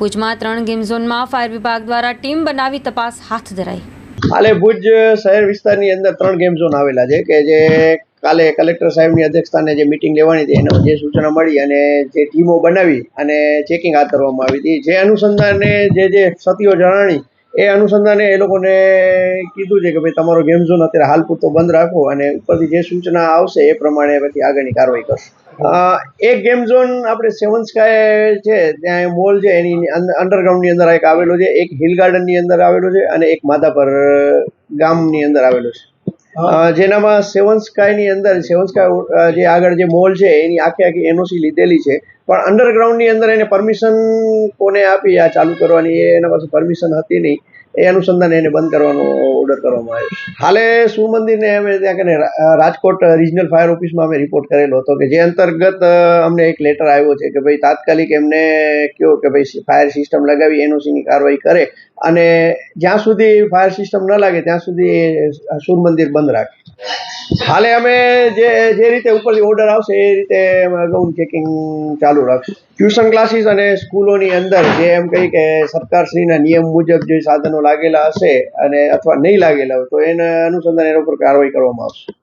ભુજમાં 3 ગેમ ઝોનમાં ફાયર વિભાગ દ્વારા ટીમ બનાવી તપાસ હાથ ધરાઈ। હાલે ભુજ શહેર વિસ્તારની અંદર 3 ગેમ ઝોન આવેલા છે કે જે કાલે કલેક્ટર સાહેબની અધ્યક્ષસ્થાને જે મીટિંગ લેવાની હતી એના જે સૂચના મળી અને જે ટીમો બનાવી અને ચેકિંગ હાથ ધરવામાં આવી હતી। જે અનુસંધાને જે ક્ષતિઓ જણાણી એ અનુસંધાને એ લોકોને કીધું છે કે ભાઈ તમારો ગેમ ઝોન અત્યારે હાલ પૂરતો બંધ રાખો અને ઉપરથી જે સૂચના આવશે એ પ્રમાણે પછી આગળની કાર્યવાહી કરશું। એક ગેમ ઝોન આપણે સેવન સ્કાય છે ત્યાં મોલ છે એની અંડરગ્રાઉન્ડની અંદર એક આવેલો છે, એક હિલ ગાર્ડનની અંદર આવેલો છે અને એક માધાપર ગામની અંદર આવેલો છે। જેનામાં સેવન સ્કાયની અંદર સેવન સ્કાય જે આગળ જે મોલ છે એની આખી એનઓસી લીધેલી છે, પણ અંડરગ્રાઉન્ડની અંદર એને પરમિશન કોને આપી આ ચાલુ કરવાની એના પાસે પરમિશન હતી નહીં, એ અનુસંધાને એને બંધ કરવાનો ઓર્ડર કરવામાં આવ્યો। હાલે સૂર્યમંદિરને અમે ત્યાં કને રાજકોટ રિજનલ ફાયર ઓફિસમાં અમે રિપોર્ટ કરેલો હતો કે જે અંતર્ગત અમને એક લેટર આવ્યો છે કે ભાઈ તાત્કાલિક એમને કહો કે ભાઈ ફાયર સિસ્ટમ લગાવી એનઓસીની કાર્યવાહી કરે અને જ્યાં સુધી ફાયર સિસ્ટમ ન લાગે ત્યાં સુધી સૂર્યમંદિર બંધ રાખે। હાલે અમે જે રીતે ઉપરથી ઓર્ડર આવશે એ રીતે અમે અગાઉનું ચેકિંગ ચાલુ રાખશું। ટ્યુશન ક્લાસીસ અને સ્કૂલોની અંદર જે એમ કહી કે સરકારશ્રીના નિયમ મુજબ જે સાધનો લાગેલા હશે અને અથવા નહીં લાગેલા હોય તો એના અનુસંધાને એના ઉપર કાર્યવાહી કરવામાં આવશે।